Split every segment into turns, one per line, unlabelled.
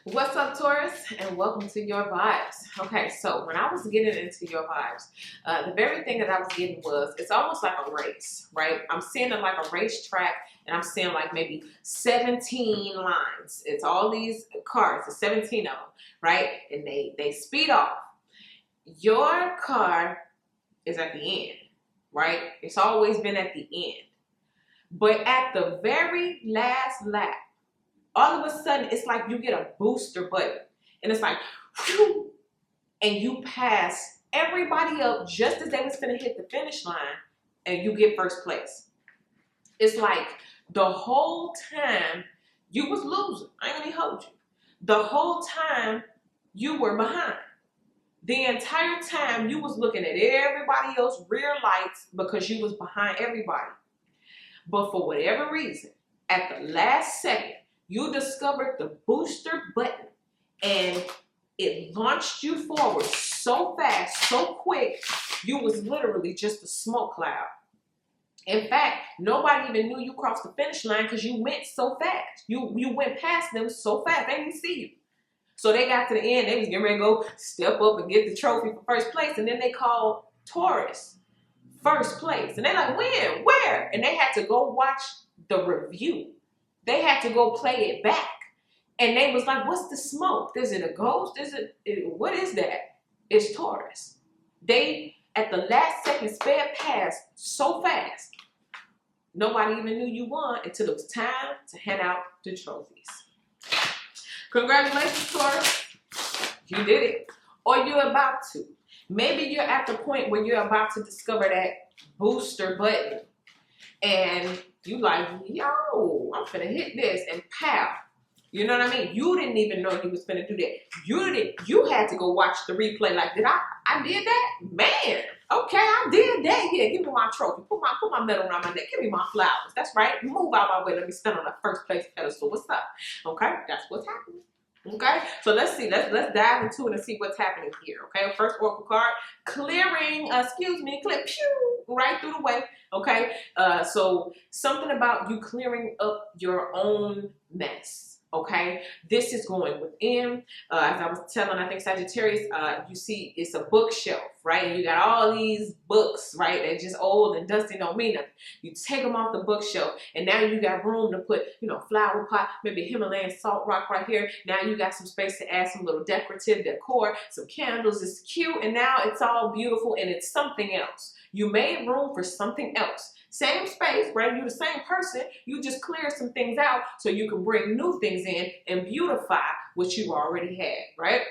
What's up, Taurus, and welcome to Your Vibes. Okay, so when I was getting into Your Vibes, the very thing that I was getting was, it's almost like a race, right? I'm seeing it like a racetrack, and I'm seeing like maybe 17 lines. It's all these cars, there's 17 of them, right? And they speed off. Your car is at the end, right? It's always been at the end. But at the very last lap, all of a sudden, it's like you get a booster button. And it's like, whew, and you pass everybody up just as they was finna hit the finish line, and you get first place. It's like the whole time you was losing. I ain't gonna hold you. The whole time you were behind. The entire time you was looking at everybody else's rear lights because you was behind everybody. But for whatever reason, at the last second, you discovered the booster button and it launched you forward so fast, so quick, you was literally just a smoke cloud. In fact, nobody even knew you crossed the finish line because you went so fast. You went past them so fast, they didn't see you. So they got to the end, they was getting ready to go step up and get the trophy for first place, and then they called Taurus first place. And they're like, when? Where? And they had to go watch the review. They had to go play it back. And they was like, what's the smoke? Is it a ghost? What is that? It's Taurus. They, at the last second, sped past so fast, nobody even knew you won until it was time to hand out the trophies. Congratulations, Taurus. You did it. Or you're about to. Maybe you're at the point where you're about to discover that booster button. And you like, yo, I'm finna hit this, and pow. You know what I mean? You didn't even know you was finna do that. You had to go watch the replay. Like, I did that? Man, okay, I did that. Here, give me my trophy. Put my medal around my neck. Give me my flowers. That's right. Move out my way. Let me stand on the first place pedestal. What's up? Okay, that's what's happening. Okay, so let's see. Let's dive into it and see what's happening here. Okay, first oracle card, clearing. Clip, pew, right through the way. Okay, so something about you clearing up your own mess. Okay, this is going within. As I was telling, I think Sagittarius, you see it's a bookshelf, right? And you got all these books, right? They're just old and dusty, don't mean nothing. You take them off the bookshelf, and now you got room to put, flower pot, maybe Himalayan salt rock right here. Now you got some space to add some little decorative decor, some candles. It's cute, and now it's all beautiful, and it's something else. You made room for something else. Same space, right? You're the same person. You just clear some things out so you can bring new things in and beautify what you already had, right?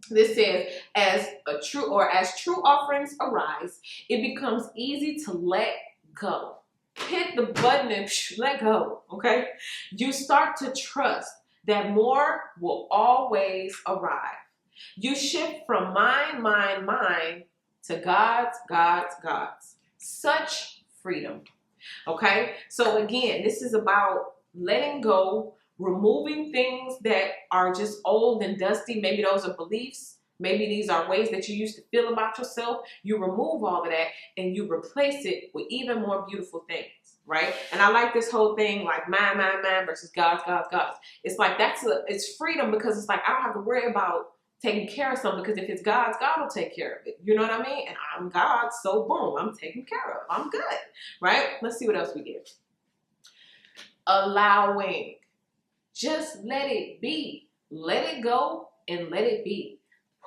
This says, as true offerings arise, it becomes easy to let go. Hit the button and let go, okay? You start to trust that more will always arrive. You shift from mine to God's. Such freedom. Okay, so again, this is about letting go, removing things that are just old and dusty. Maybe those are beliefs. Maybe these are ways that you used to feel about yourself. You remove all of that and you replace it with even more beautiful things, right? And I like this whole thing, like mine versus God's. It's like it's freedom, because it's like I don't have to worry about taking care of something, because if it's God's, God will take care of it. You know what I mean? And I'm God, so boom, I'm taken care of. I'm good, right? Let's see what else we get. Allowing. Just let it be. Let it go and let it be.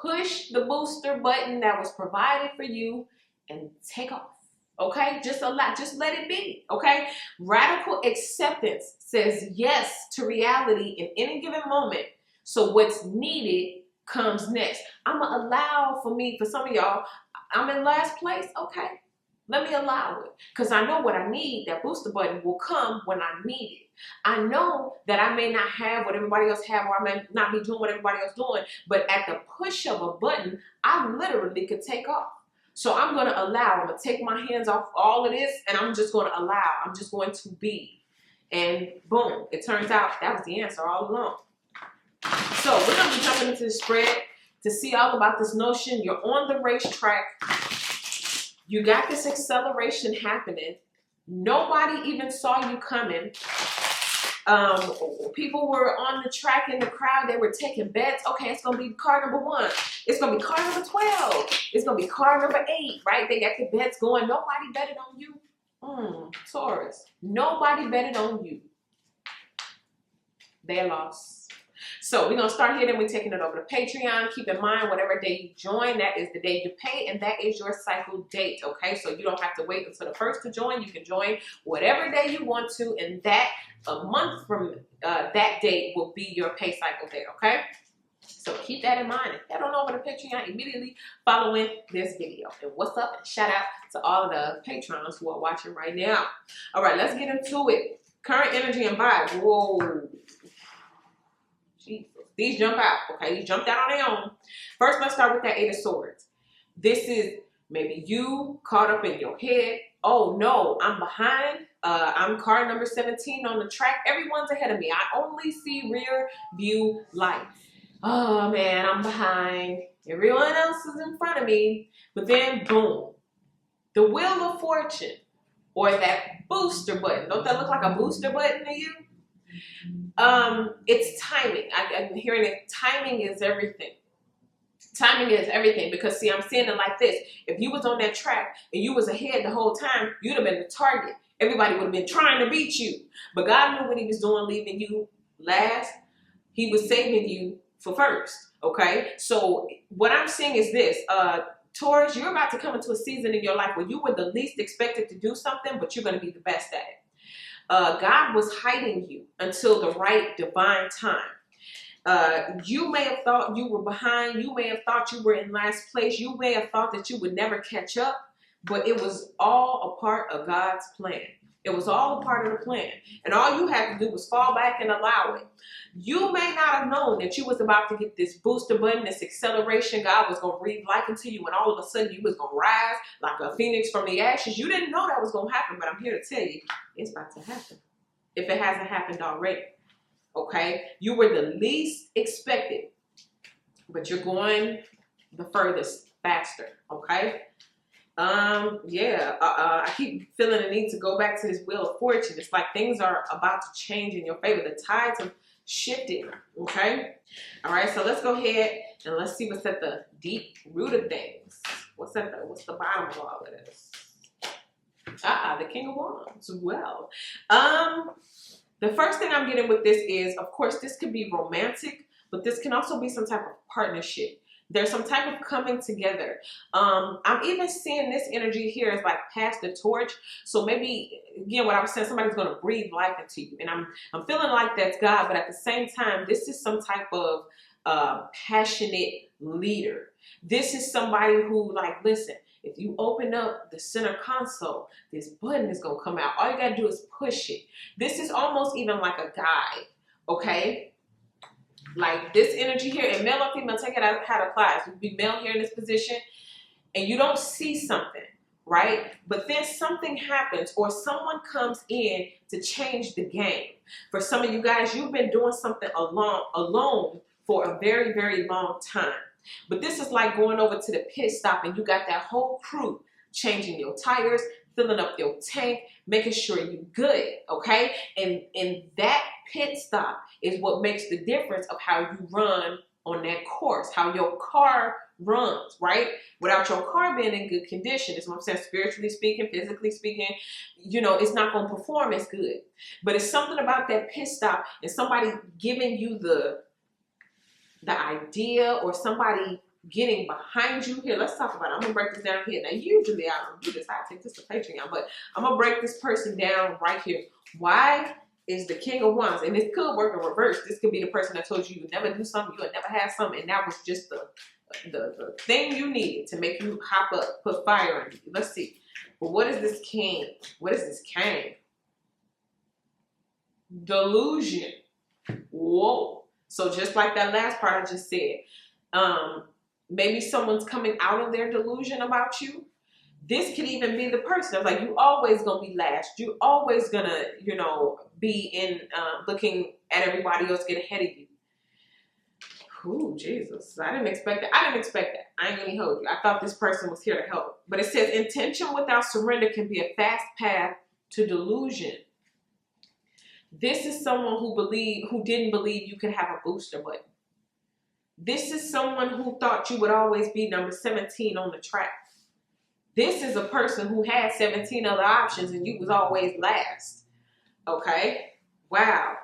Push the booster button that was provided for you and take off. Okay? Just let it be. Okay? Radical acceptance says yes to reality in any given moment. So what's needed comes next. I'm going to allow for some of y'all, I'm in last place. Okay, let me allow it, because I know what I need. That booster button will come when I need it. I know that I may not have what everybody else have, or I may not be doing what everybody else doing, but at the push of a button, I literally could take off. So I'm going to allow. I'm going to take my hands off all of this, and I'm just going to allow. I'm just going to be. And boom, it turns out that was the answer all along. So we're going to be jumping into the spread to see all about this notion. You're on the racetrack. You got this acceleration happening. Nobody even saw you coming. People were on the track in the crowd. They were taking bets. Okay, it's going to be car number 1. It's going to be car number 12. It's going to be car number 8, right? They got the bets going. Nobody betted on you. Taurus. Nobody betted on you. They lost. So we're going to start here, then we're taking it over to Patreon. Keep in mind, whatever day you join, that is the day you pay, and that is your cycle date, okay? So you don't have to wait until the 1st to join. You can join whatever day you want to, and that a month from that date will be your pay cycle date, okay? So keep that in mind. Head on over to Patreon immediately following this video. And what's up? And shout out to all of the patrons who are watching right now. All right, let's get into it. Current energy and vibe. Whoa. Jesus. These jump out, okay? These jumped out on their own. First, let's start with that 8 of Swords. This is maybe you caught up in your head. Oh no, I'm behind. I'm car number 17 on the track. Everyone's ahead of me. I only see rear view light. Oh man, I'm behind. Everyone else is in front of me. But then, boom, the Wheel of Fortune, or that booster button. Don't that look like a booster button to you? It's timing. I'm hearing it. Timing is everything. Timing is everything, because see, I'm seeing it like this. If you was on that track and you was ahead the whole time, you'd have been the target. Everybody would have been trying to beat you. But God knew what he was doing, leaving you last. He was saving you for first, okay? So what I'm seeing is this. Taurus, you're about to come into a season in your life where you were the least expected to do something, but you're going to be the best at it. God was hiding you until the right divine time. You may have thought you were behind. You may have thought you were in last place. You may have thought that you would never catch up, but it was all a part of God's plan. It was all a part of the plan. And all you had to do was fall back and allow it. You may not have known that you was about to get this booster button, this acceleration. God was going to breathe life into you, and all of a sudden you was going to rise like a phoenix from the ashes. You didn't know that was going to happen, but I'm here to tell you, it's about to happen. If it hasn't happened already, okay? You were the least expected, but you're going the furthest faster, okay? I keep feeling the need to go back to this Wheel of Fortune. It's like things are about to change in your favor. The tides have shifted, okay? All right, so let's go ahead and let's see what's at the deep root of things. What's the bottom of all of this? The King of Wands. Well, the first thing I'm getting with this is, of course, this could be romantic, but this can also be some type of partnership. There's some type of coming together. I'm even seeing this energy here as like pass the torch. So maybe, again, what I was saying, somebody's going to breathe life into you. And I'm feeling like that's God, but at the same time, this is some type of passionate leader. This is somebody who, like, listen, if you open up the center console, this button is going to come out. All you got to do is push it. This is almost even like a guide, okay? Like this energy here, and male or female, take it out how it applies. You be male here in this position, and you don't see something, right? But then something happens, or someone comes in to change the game. For some of you guys, you've been doing something alone for a very, very long time. But this is like going over to the pit stop, and you got that whole crew changing your tires, filling up your tank, making sure you're good, okay? And that pit stop is what makes the difference of how you run on that course, how your car runs, right? Without your car being in good condition, is what I'm saying, spiritually speaking, physically speaking, you know, it's not going to perform as good. But it's something about that pit stop and somebody giving you the idea, or somebody getting behind you. Here, let's talk about it. I'm gonna break this down here. Now, usually I don't do this. I take this to Patreon, but I'm gonna break this person down right here. Why is the King of Wands? And it could work in reverse. This could be the person that told you never do something, you would never have something, and that was just the thing you needed to make you hop up, put fire in you. Let's see. But what is this King? What is this King? Delusion. Whoa. So just like that last part I just said, maybe someone's coming out of their delusion about you. This could even be the person that's like, you always gonna be last. You always gonna, you know, be in looking at everybody else get ahead of you. Ooh, Jesus. I didn't expect that. I ain't gonna hold you. I thought this person was here to help. But it says intention without surrender can be a fast path to delusion. This is someone who didn't believe you could have a booster button. This is someone who thought you would always be number 17 on the track. This is a person who had 17 other options and you was always last. Okay? Wow.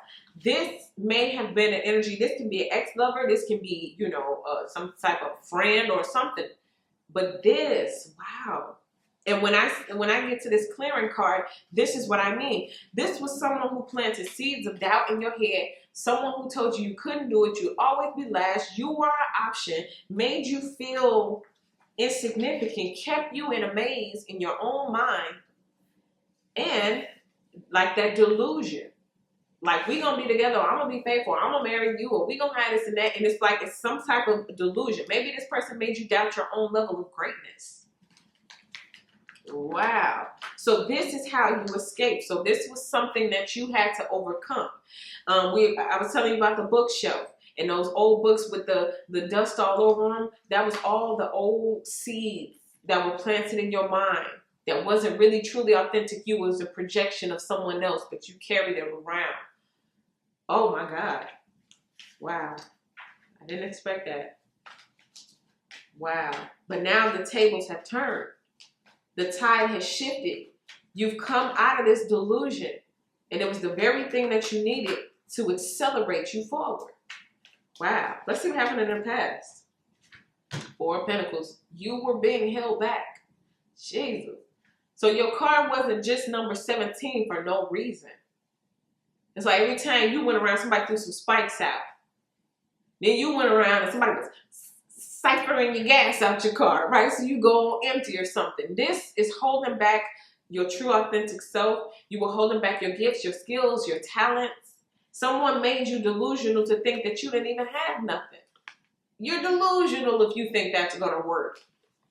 This may have been an energy. This can be an ex-lover. This can be, you know, some type of friend or something. But this, wow. And when I get to this clearing card, this is what I mean. This was someone who planted seeds of doubt in your head. Someone who told you you couldn't do it. You'd always be last. You were an option. Made you feel insignificant. Kept you in a maze in your own mind. And like that delusion. Like, we gonna be together, or I'm gonna be faithful, or I'm gonna marry you, or we gonna have this and that. And it's like, it's some type of delusion. Maybe this person made you doubt your own level of greatness. Wow. So this is how you escape. So this was something that you had to overcome. I was telling you about the bookshelf and those old books with the dust all over them. That was all the old seeds that were planted in your mind. That wasn't really truly authentic. You was a projection of someone else, but you carried it around. Oh my God. Wow. I didn't expect that. Wow. But now the tables have turned. The tide has shifted. You've come out of this delusion. And it was the very thing that you needed to accelerate you forward. Wow. Let's see what happened in the past. Four of Pentacles. You were being held back. Jesus. So your card wasn't just number 17 for no reason. It's like every time you went around, somebody threw some spikes out. Then you went around and somebody was siphoning your gas out your car, right? So you go empty or something. This is holding back your true authentic self. You were holding back your gifts, your skills, your talents. Someone made you delusional to think that you didn't even have nothing. You're delusional if you think that's going to work.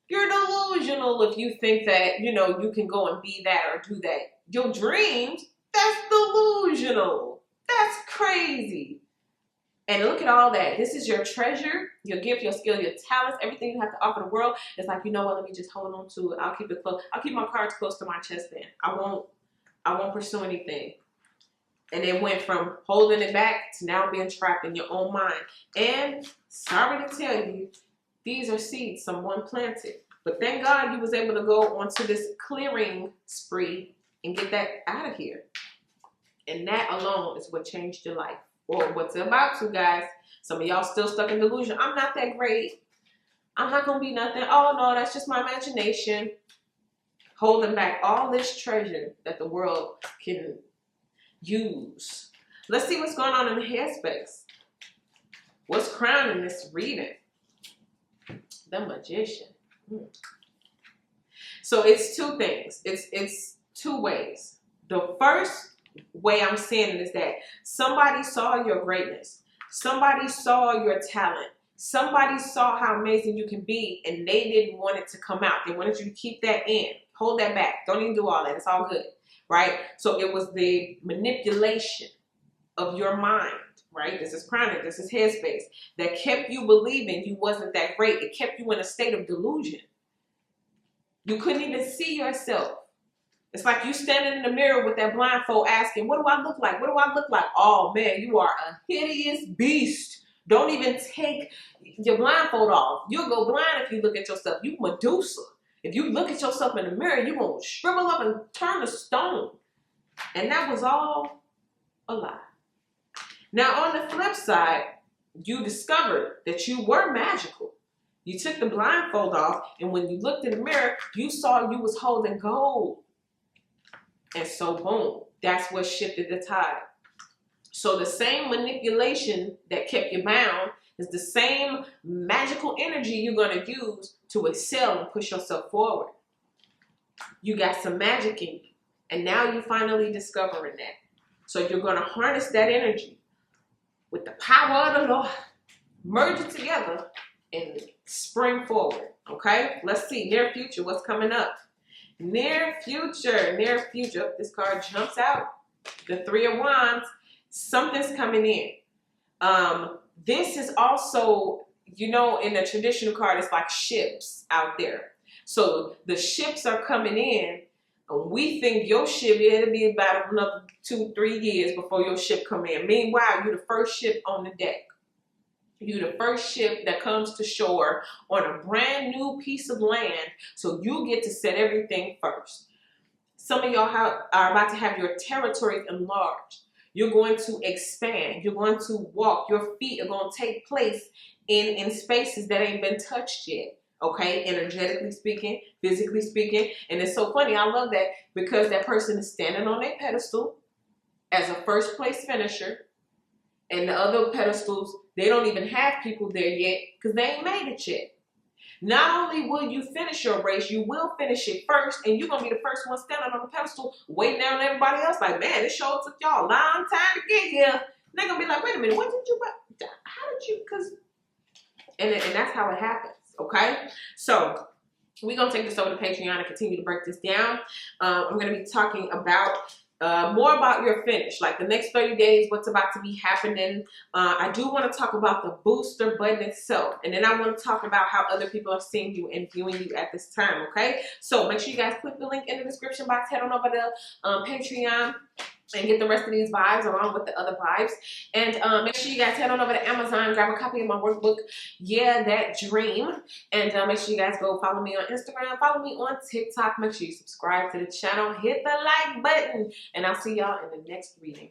You're delusional if you think that, you know, you can go and be that or do that. Your dreams, that's delusional. That's crazy. And look at all that. This is your treasure, your gift, your skill, your talents, everything you have to offer the world. It's like, you know what, let me just hold on to it. I'll keep it close. I'll keep my cards close to my chest band. I won't pursue anything. And it went from holding it back to now being trapped in your own mind. And sorry to tell you, these are seeds someone planted. But thank God you was able to go onto this clearing spree and get that out of here. And that alone is what changed your life. Or what's about to, guys. Some of y'all still stuck in delusion. I'm not that great. I'm not going to be nothing. Oh, no, that's just my imagination. Holding back all this treasure that the world can use. Let's see what's going on in the headspace. What's crowning this reading? The Magician. So it's two things. It's two ways. The first way I'm saying it is that somebody saw your greatness. Somebody saw your talent. Somebody saw how amazing you can be, and they didn't want it to come out. They wanted you to keep that in. Hold that back. Don't even do all that. It's all good. Right? So it was the manipulation of your mind. Right? This is crowning. This is headspace. That kept you believing you wasn't that great. It kept you in a state of delusion. You couldn't even see yourself. It's like you standing in the mirror with that blindfold asking, what do I look like? What do I look like? Oh, man, you are a hideous beast. Don't even take your blindfold off. You'll go blind if you look at yourself. You Medusa. If you look at yourself in the mirror, you're going to shrivel up and turn to stone. And that was all a lie. Now, on the flip side, you discovered that you were magical. You took the blindfold off, and when you looked in the mirror, you saw you was holding gold. And so, boom, that's what shifted the tide. So the same manipulation that kept you bound is the same magical energy you're going to use to excel and push yourself forward. You got some magic in you, and now you're finally discovering that. So you're going to harness that energy with the power of the Lord, merge it together, and spring forward. Okay? Let's see. Near future, what's coming up? Near future. This card jumps out. The Three of Wands. Something's coming in. This is also, you know, in a traditional card, it's like ships out there. So the ships are coming in. And we think your ship, it'll be about another 2-3 years before your ship come in. Meanwhile, you're the first ship on the deck. You're the first ship that comes to shore on a brand new piece of land, so you get to set everything first. Some of y'all are about to have your territory enlarged. You're going to expand. You're going to walk. Your feet are going to take place in spaces that ain't been touched yet. Okay, energetically speaking, physically speaking. And it's so funny. I love that because that person is standing on their pedestal as a first place finisher. And the other pedestals, they don't even have people there yet because they ain't made it yet. Not only will you finish your race, you will finish it first, and you're going to be the first one standing on the pedestal, waiting down on everybody else. Like, man, this show took y'all a long time to get here. And they're going to be like, wait a minute, what did you, how did you, because, and that's how it happens, okay? So, we're going to take this over to Patreon and continue to break this down. I'm going to be talking about more about your finish, like the next 30 days, what's about to be happening. I do want to talk about the booster button itself, and then I want to talk about how other people are seeing you and viewing you at this time, okay? So make sure you guys click the link in the description box, head on over to Patreon, and get the rest of these vibes along with the other vibes. And make sure you guys head on over to Amazon, grab a copy of my workbook, Yeah, That Dream. And make sure you guys go follow me on Instagram, follow me on TikTok. Make sure you subscribe to the channel, hit the like button, and I'll see y'all in the next reading.